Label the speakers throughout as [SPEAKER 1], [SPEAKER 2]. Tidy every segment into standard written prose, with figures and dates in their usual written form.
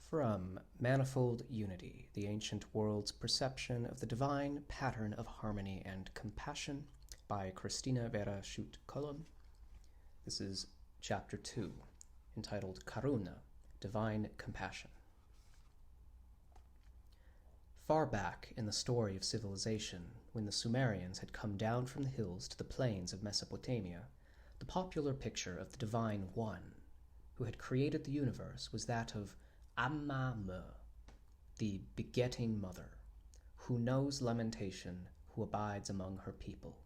[SPEAKER 1] From Manifold Unity, the Ancient World's Perception of the Divine Pattern of Harmony and Compassion by Christina Vera Collum. This is Chapter 2, entitled Karuna, Divine Compassion. Far back in the story of civilization, when the Sumerians had come down from the hills to the plains of Mesopotamia, the popular picture of the Divine One, who had created the universe, was that of Amma-me, the begetting mother, who knows lamentation, who abides among her people.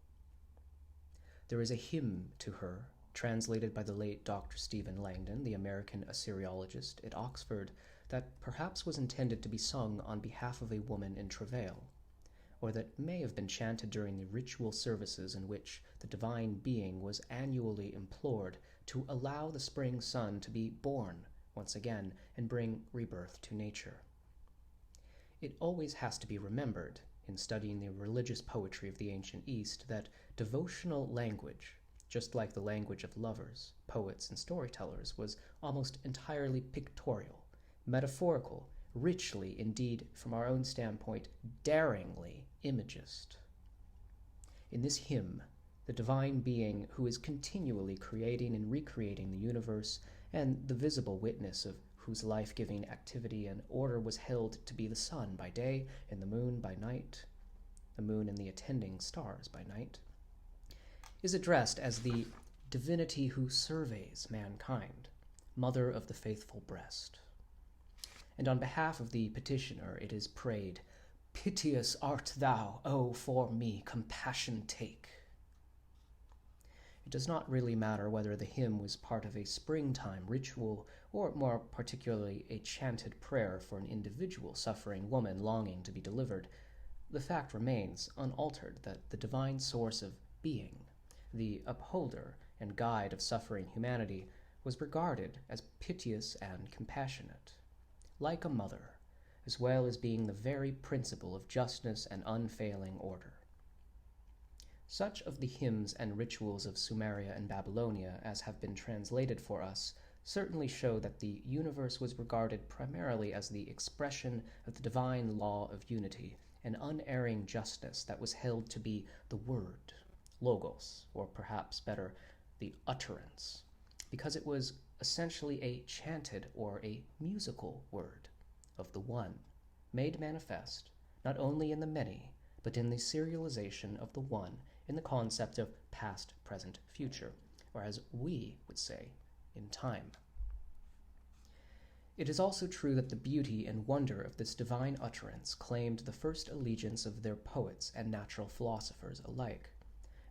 [SPEAKER 1] There is a hymn to her, translated by the late Dr. Stephen Langdon, the American Assyriologist at Oxford, that perhaps was intended to be sung on behalf of a woman in travail, or that may have been chanted during the ritual services in which the divine being was annually implored to allow the spring sun to be born once again and bring rebirth to nature. It always has to be remembered, in studying the religious poetry of the ancient East, that devotional language, just like the language of lovers, poets, and storytellers, was almost entirely pictorial, metaphorical, richly, indeed, from our own standpoint, daringly imagist. In this hymn, the divine being who is continually creating and recreating the universe, and the visible witness of whose life-giving activity and order was held to be the sun by day and the moon by night, the moon and the attending stars by night, is addressed as the divinity who surveys mankind, mother of the faithful breast. And on behalf of the petitioner it is prayed, "Piteous art thou, O for me compassion take." It does not really matter whether the hymn was part of a springtime ritual, or more particularly a chanted prayer for an individual suffering woman longing to be delivered. The fact remains unaltered that the divine source of being, the upholder and guide of suffering humanity, was regarded as piteous and compassionate, like a mother, as well as being the very principle of justness and unfailing order. Such of the hymns and rituals of Sumeria and Babylonia as have been translated for us certainly show that the universe was regarded primarily as the expression of the divine law of unity and unerring justice that was held to be the word, logos, or perhaps better, the utterance, because it was essentially a chanted or a musical word of the One, made manifest not only in the many, but in the serialization of the One in the concept of past, present, future, or as we would say, in time. It is also true that the beauty and wonder of this divine utterance claimed the first allegiance of their poets and natural philosophers alike,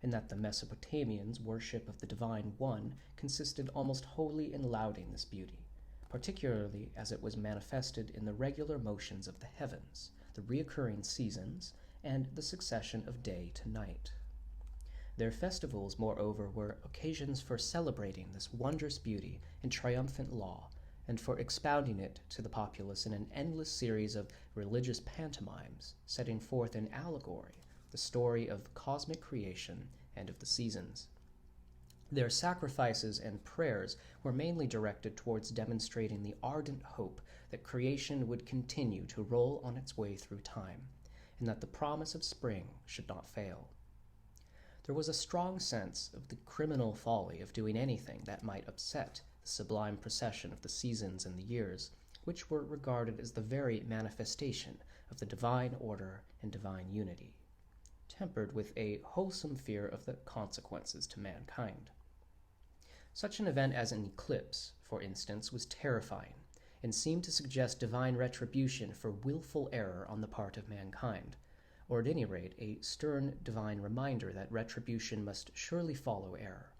[SPEAKER 1] and that the Mesopotamians' worship of the Divine One consisted almost wholly in lauding this beauty, particularly as it was manifested in the regular motions of the heavens, the reoccurring seasons, and the succession of day to night. Their festivals, moreover, were occasions for celebrating this wondrous beauty and triumphant law, and for expounding it to the populace in an endless series of religious pantomimes, setting forth in allegory the story of cosmic creation and of the seasons. Their sacrifices and prayers were mainly directed towards demonstrating the ardent hope that creation would continue to roll on its way through time, and that the promise of spring should not fail. There was a strong sense of the criminal folly of doing anything that might upset the sublime procession of the seasons and the years, which were regarded as the very manifestation of the divine order and divine unity, tempered with a wholesome fear of the consequences to mankind. Such an event as an eclipse, for instance, was terrifying, and seemed to suggest divine retribution for willful error on the part of mankind, or at any rate a stern divine reminder that retribution must surely follow error.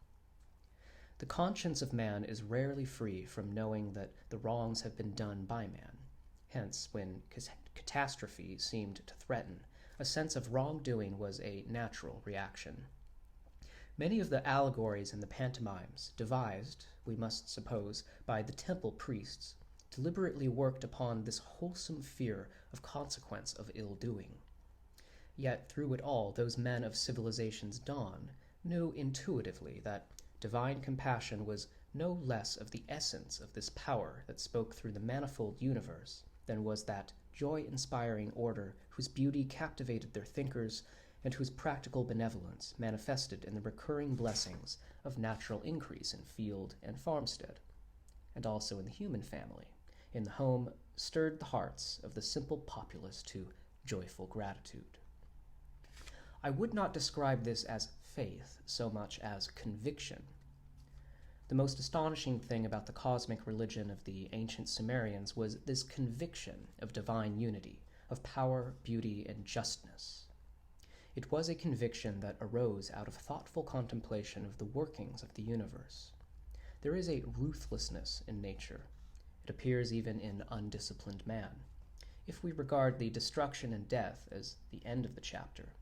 [SPEAKER 1] The conscience of man is rarely free from knowing that the wrongs have been done by man. Hence, when catastrophe seemed to threaten, a sense of wrongdoing was a natural reaction. Many of the allegories and the pantomimes, devised, we must suppose, by the temple priests, deliberately worked upon this wholesome fear of consequence of ill-doing. Yet through it all, those men of civilization's dawn knew intuitively that divine compassion was no less of the essence of this power that spoke through the manifold universe than was that joy-inspiring order whose beauty captivated their thinkers and whose practical benevolence manifested in the recurring blessings of natural increase in field and farmstead, and also in the human family, in the home, stirred the hearts of the simple populace to joyful gratitude. I would not describe this as faith so much as conviction. The most astonishing thing about the cosmic religion of the ancient Sumerians was this conviction of divine unity, of power, beauty, and justness. It was a conviction that arose out of thoughtful contemplation of the workings of the universe. There is a ruthlessness in nature. It appears even in undisciplined man. If we regard the destruction and death as the end of the chapter,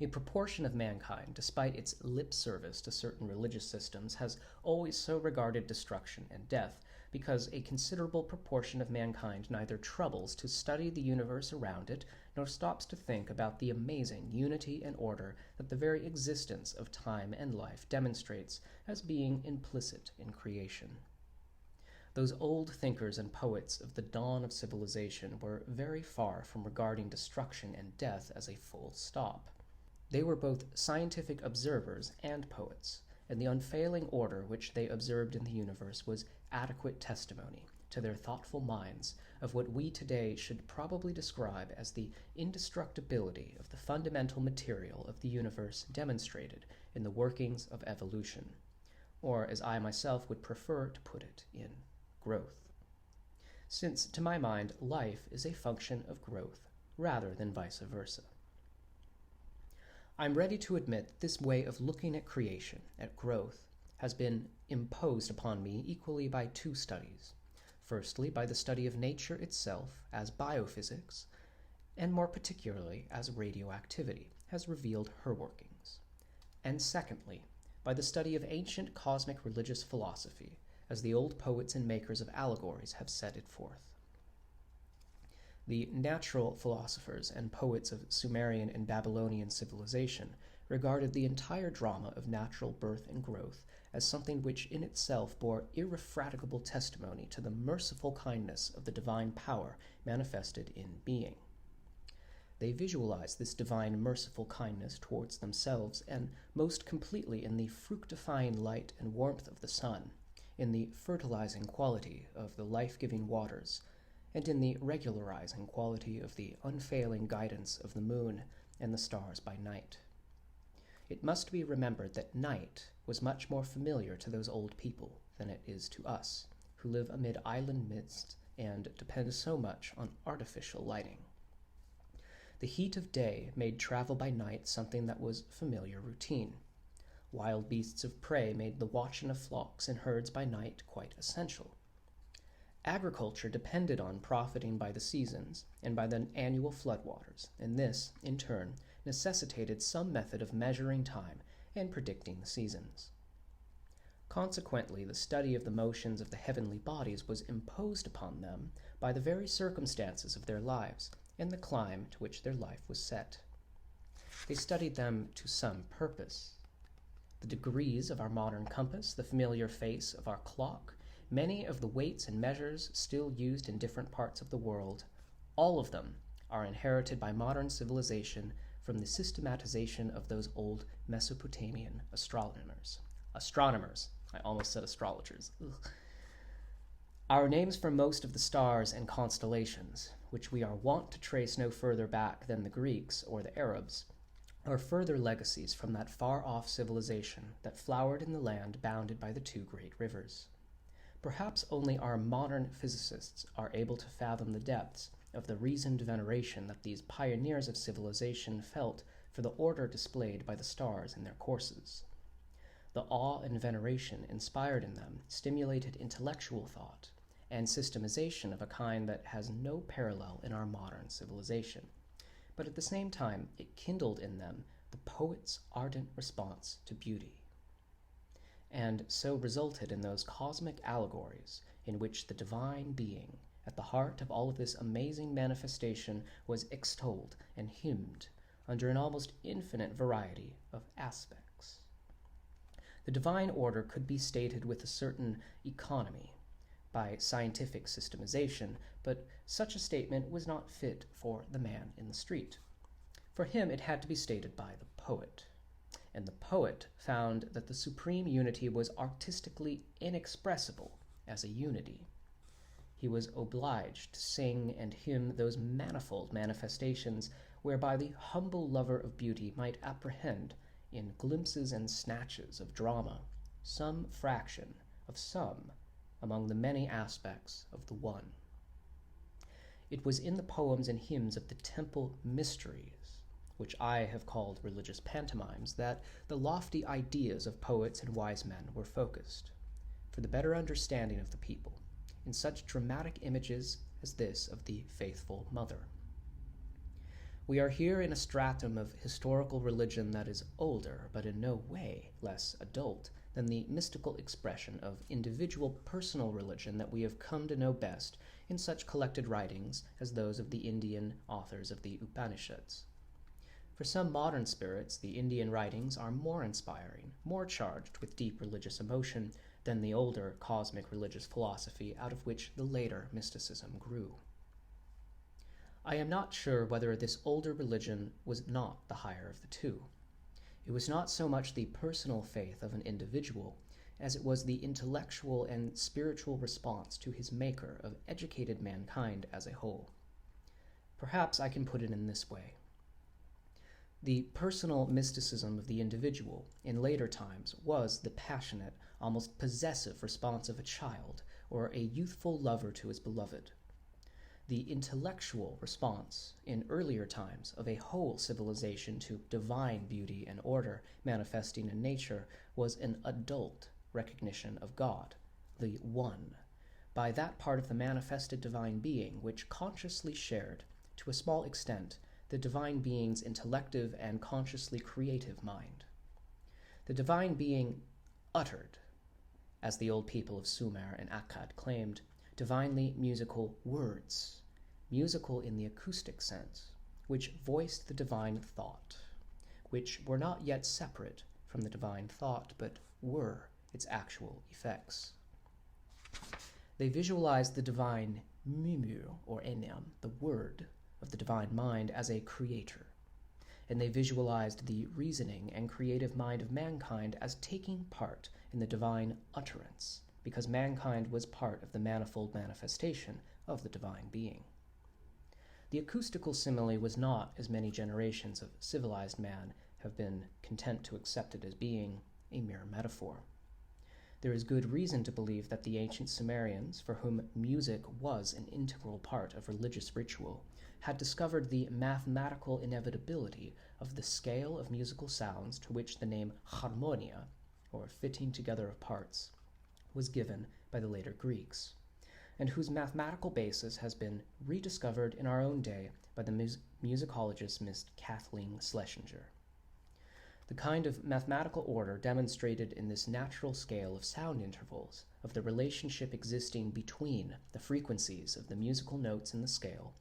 [SPEAKER 1] a proportion of mankind, despite its lip service to certain religious systems, has always so regarded destruction and death because a considerable proportion of mankind neither troubles to study the universe around it nor stops to think about the amazing unity and order that the very existence of time and life demonstrates as being implicit in creation. Those old thinkers and poets of the dawn of civilization were very far from regarding destruction and death as a full stop. They were both scientific observers and poets, and the unfailing order which they observed in the universe was adequate testimony to their thoughtful minds of what we today should probably describe as the indestructibility of the fundamental material of the universe demonstrated in the workings of evolution, or as I myself would prefer to put it, in growth. Since, to my mind, life is a function of growth rather than vice versa. I'm ready to admit that this way of looking at creation, at growth, has been imposed upon me equally by two studies. Firstly, by the study of nature itself as biophysics, and more particularly as radioactivity has revealed her workings. And secondly, by the study of ancient cosmic religious philosophy, as the old poets and makers of allegories have set it forth. The natural philosophers and poets of Sumerian and Babylonian civilization regarded the entire drama of natural birth and growth as something which in itself bore irrefragable testimony to the merciful kindness of the divine power manifested in being. They visualized this divine merciful kindness towards themselves and most completely in the fructifying light and warmth of the sun, in the fertilizing quality of the life-giving waters, and in the regularizing quality of the unfailing guidance of the moon and the stars by night. It must be remembered that night was much more familiar to those old people than it is to us, who live amid island mists and depend so much on artificial lighting. The heat of day made travel by night something that was familiar routine. Wild beasts of prey made the watching of flocks and herds by night quite essential. Agriculture depended on profiting by the seasons and by the annual floodwaters, and this, in turn, necessitated some method of measuring time and predicting the seasons. Consequently, the study of the motions of the heavenly bodies was imposed upon them by the very circumstances of their lives and the clime to which their life was set. They studied them to some purpose. The degrees of our modern compass, the familiar face of our clock, many of the weights and measures still used in different parts of the world, all of them are inherited by modern civilization from the systematization of those old Mesopotamian astronomers. I almost said astrologers. Ugh. Our names for most of the stars and constellations, which we are wont to trace no further back than the Greeks or the Arabs, are further legacies from that far-off civilization that flowered in the land bounded by the two great rivers. Perhaps only our modern physicists are able to fathom the depths of the reasoned veneration that these pioneers of civilization felt for the order displayed by the stars in their courses. The awe and veneration inspired in them stimulated intellectual thought and systemization of a kind that has no parallel in our modern civilization, but at the same time it kindled in them the poet's ardent response to beauty, and so resulted in those cosmic allegories in which the divine being, at the heart of all of this amazing manifestation, was extolled and hymned under an almost infinite variety of aspects. The divine order could be stated with a certain economy, by scientific systemization, but such a statement was not fit for the man in the street. For him it had to be stated by the poet. And the poet found that the supreme unity was artistically inexpressible as a unity. He was obliged to sing and hymn those manifold manifestations whereby the humble lover of beauty might apprehend, in glimpses and snatches of drama, some fraction of some among the many aspects of the one. It was in the poems and hymns of the temple mysteries, which I have called religious pantomimes, that the lofty ideas of poets and wise men were focused, for the better understanding of the people, in such dramatic images as this of the faithful mother. We are here in a stratum of historical religion that is older, but in no way less adult than the mystical expression of individual personal religion that we have come to know best in such collected writings as those of the Indian authors of the Upanishads. For some modern spirits, the Indian writings are more inspiring, more charged with deep religious emotion than the older cosmic religious philosophy out of which the later mysticism grew. I am not sure whether this older religion was not the higher of the two. It was not so much the personal faith of an individual as it was the intellectual and spiritual response to his maker of educated mankind as a whole. Perhaps I can put it in this way. The personal mysticism of the individual in later times was the passionate, almost possessive response of a child or a youthful lover to his beloved. The intellectual response in earlier times of a whole civilization to divine beauty and order manifesting in nature was an adult recognition of God, the One, by that part of the manifested divine being which consciously shared, to a small extent, the divine being's intellective and consciously creative mind. The divine being uttered, as the old people of Sumer and Akkad claimed, divinely musical words, musical in the acoustic sense, which voiced the divine thought, which were not yet separate from the divine thought, but were its actual effects. They visualized the divine murmure, or enam, the word of the divine mind, as a creator, and they visualized the reasoning and creative mind of mankind as taking part in the divine utterance, because mankind was part of the manifold manifestation of the divine being. The acoustical simile was not, as many generations of civilized man have been content to accept it as being, a mere metaphor. There is good reason to believe that the ancient Sumerians, for whom music was an integral part of religious ritual, had discovered the mathematical inevitability of the scale of musical sounds to which the name harmonia, or fitting together of parts, was given by the later Greeks, and whose mathematical basis has been rediscovered in our own day by the musicologist Miss Kathleen Schlesinger. The kind of mathematical order demonstrated in this natural scale of sound intervals, of the relationship existing between the frequencies of the musical notes in the scale,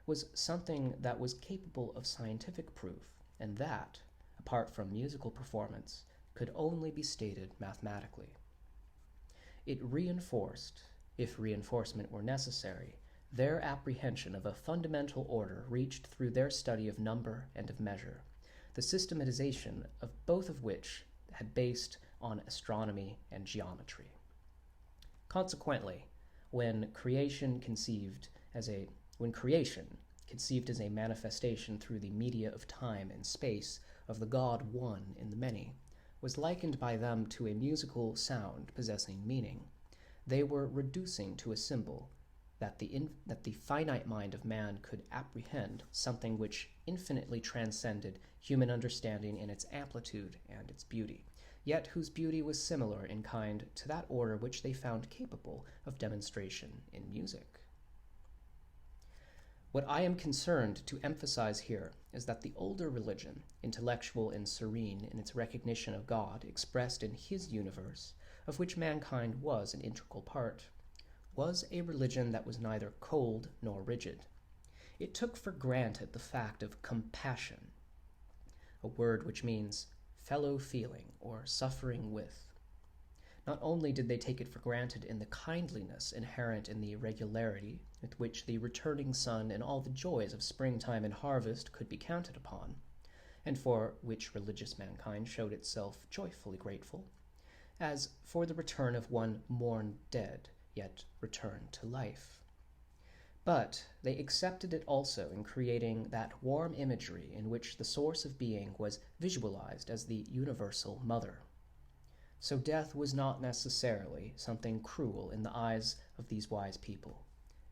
[SPEAKER 1] was something that was capable of scientific proof, and that, apart from musical performance, could only be stated mathematically. It reinforced, if reinforcement were necessary, their apprehension of a fundamental order reached through their study of number and of measure, the systematization of both of which had based on astronomy and geometry. Consequently, when creation conceived as a manifestation through the media of time and space of the God one in the many, was likened by them to a musical sound possessing meaning, they were reducing to a symbol that the finite mind of man could apprehend something which infinitely transcended human understanding in its amplitude and its beauty, yet whose beauty was similar in kind to that order which they found capable of demonstration in music. What I am concerned to emphasize here is that the older religion, intellectual and serene in its recognition of God expressed in his universe, of which mankind was an integral part, was a religion that was neither cold nor rigid. It took for granted the fact of compassion, a word which means fellow feeling or suffering with, Not only did they take it for granted in the kindliness inherent in the regularity with which the returning sun and all the joys of springtime and harvest could be counted upon, and for which religious mankind showed itself joyfully grateful, as for the return of one mourned dead, yet returned to life. But they accepted it also in creating that warm imagery in which the source of being was visualized as the universal mother. So death was not necessarily something cruel in the eyes of these wise people.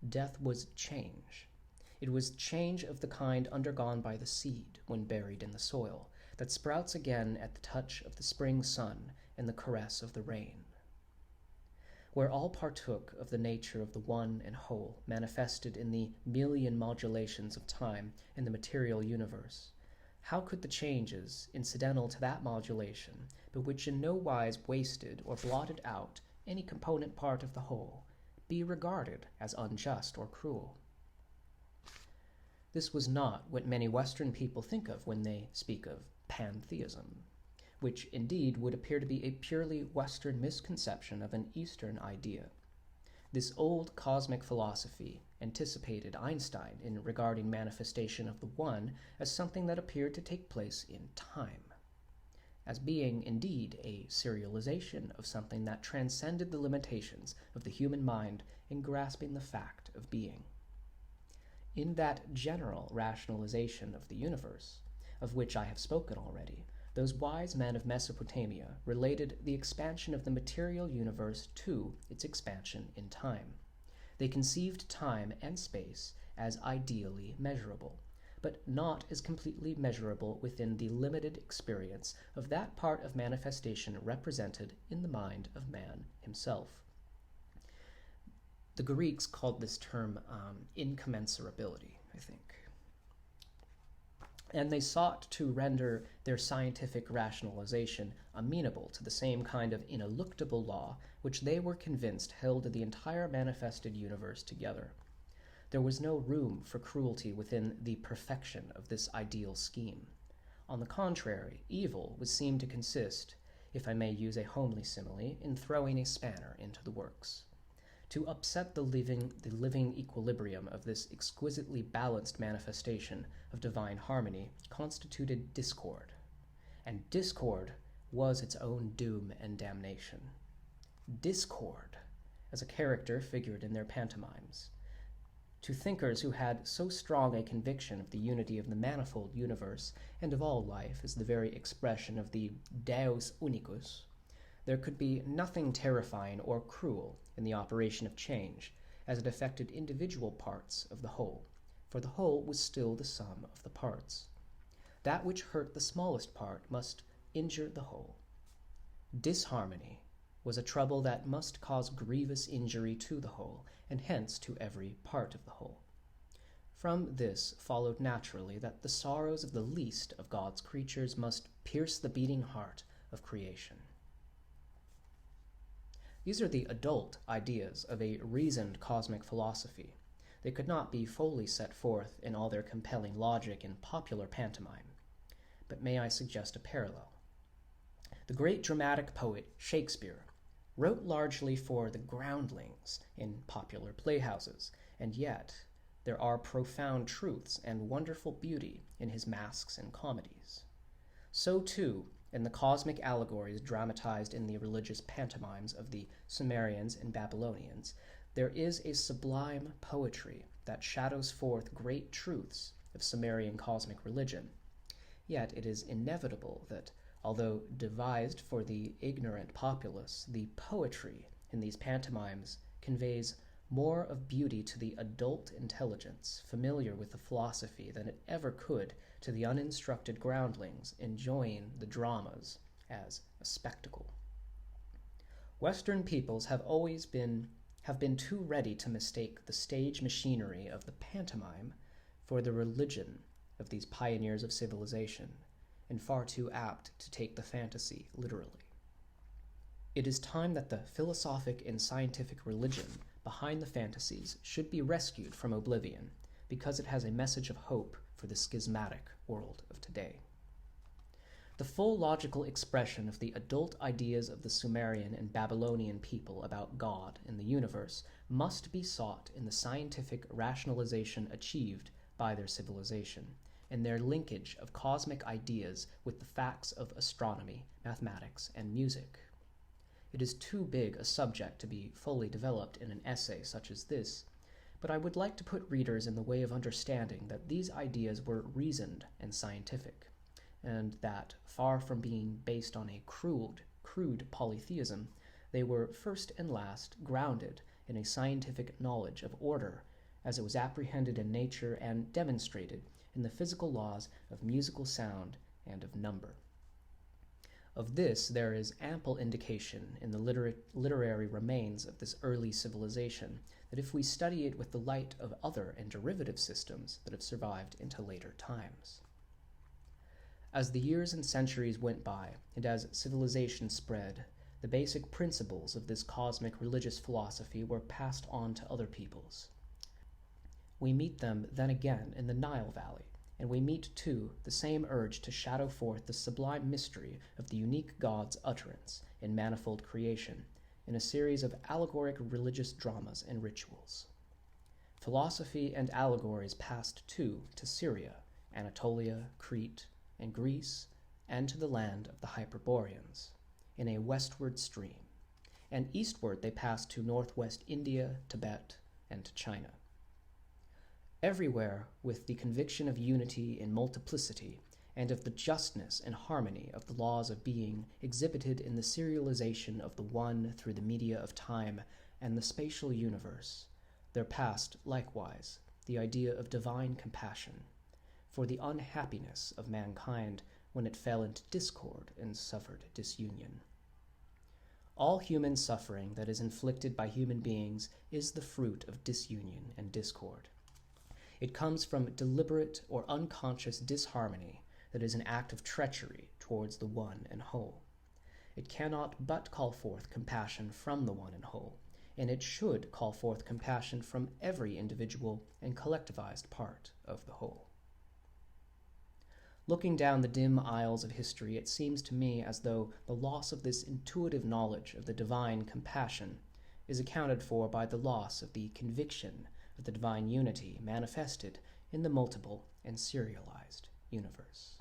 [SPEAKER 1] Death was change. It was change of the kind undergone by the seed when buried in the soil, that sprouts again at the touch of the spring sun and the caress of the rain. Where all partook of the nature of the one and whole, manifested in the million modulations of time in the material universe, how could the changes incidental to that modulation, but which in no wise wasted or blotted out any component part of the whole, be regarded as unjust or cruel? This was not what many Western people think of when they speak of pantheism, which indeed would appear to be a purely Western misconception of an Eastern idea. This old cosmic philosophy anticipated Einstein in regarding manifestation of the One as something that appeared to take place in time, as being indeed a serialization of something that transcended the limitations of the human mind in grasping the fact of being. In that general rationalization of the universe, of which I have spoken already, those wise men of Mesopotamia related the expansion of the material universe to its expansion in time. They conceived time and space as ideally measurable, but not as completely measurable within the limited experience of that part of manifestation represented in the mind of man himself. The Greeks called this term incommensurability, I think. And they sought to render their scientific rationalization amenable to the same kind of ineluctable law which they were convinced held the entire manifested universe together. There was no room for cruelty within the perfection of this ideal scheme. On the contrary, evil was seen to consist, if I may use a homely simile, in throwing a spanner into the works. To upset the living equilibrium of this exquisitely balanced manifestation of divine harmony constituted discord, and discord was its own doom and damnation. Discord, as a character figured in their pantomimes. To thinkers who had so strong a conviction of the unity of the manifold universe and of all life as the very expression of the Deus Unicus, there could be nothing terrifying or cruel in the operation of change, as it affected individual parts of the whole, for the whole was still the sum of the parts. That which hurt the smallest part must injure the whole. Disharmony was a trouble that must cause grievous injury to the whole, and hence to every part of the whole. From this followed naturally that the sorrows of the least of God's creatures must pierce the beating heart of creation. These are the adult ideas of a reasoned cosmic philosophy. They could not be fully set forth in all their compelling logic in popular pantomime. But may I suggest a parallel? The great dramatic poet Shakespeare wrote largely for the groundlings in popular playhouses, and yet there are profound truths and wonderful beauty in his masques and comedies. So too, in the cosmic allegories dramatized in the religious pantomimes of the Sumerians and Babylonians, there is a sublime poetry that shadows forth great truths of Sumerian cosmic religion. Yet it is inevitable that, although devised for the ignorant populace, the poetry in these pantomimes conveys more of beauty to the adult intelligence familiar with the philosophy than it ever could to the uninstructed groundlings enjoying the dramas as a spectacle. Western peoples have been too ready to mistake the stage machinery of the pantomime for the religion of these pioneers of civilization, and far too apt to take the fantasy literally. It is time that the philosophic and scientific religion behind the fantasies should be rescued from oblivion, because it has a message of hope for the schismatic world of today. The full logical expression of the adult ideas of the Sumerian and Babylonian people about God and the universe must be sought in the scientific rationalization achieved by their civilization, and their linkage of cosmic ideas with the facts of astronomy, mathematics, and music. It is too big a subject to be fully developed in an essay such as this, but I would like to put readers in the way of understanding that these ideas were reasoned and scientific, and that, far from being based on a crude polytheism, they were first and last grounded in a scientific knowledge of order as it was apprehended in nature and demonstrated in the physical laws of musical sound and of number. Of this there is ample indication in the literary remains of this early civilization, that if we study it with the light of other and derivative systems that have survived into later times. As the years and centuries went by, and as civilization spread, the basic principles of this cosmic religious philosophy were passed on to other peoples. We meet them then again in the Nile Valley, and we meet, too, the same urge to shadow forth the sublime mystery of the unique God's utterance in manifold creation, in a series of allegoric religious dramas and rituals. Philosophy and allegories passed, too, to Syria, Anatolia, Crete, and Greece, and to the land of the Hyperboreans, in a westward stream, and eastward they passed to northwest India, Tibet, and to China. Everywhere, with the conviction of unity in multiplicity, and of the justness and harmony of the laws of being exhibited in the serialization of the one through the media of time and the spatial universe, there passed, likewise, the idea of divine compassion for the unhappiness of mankind when it fell into discord and suffered disunion. All human suffering that is inflicted by human beings is the fruit of disunion and discord. It comes from deliberate or unconscious disharmony that is an act of treachery towards the one and whole. It cannot but call forth compassion from the one and whole, and it should call forth compassion from every individual and collectivized part of the whole. Looking down the dim aisles of history, it seems to me as though the loss of this intuitive knowledge of the divine compassion is accounted for by the loss of the conviction of the divine unity manifested in the multiple and serialized universe.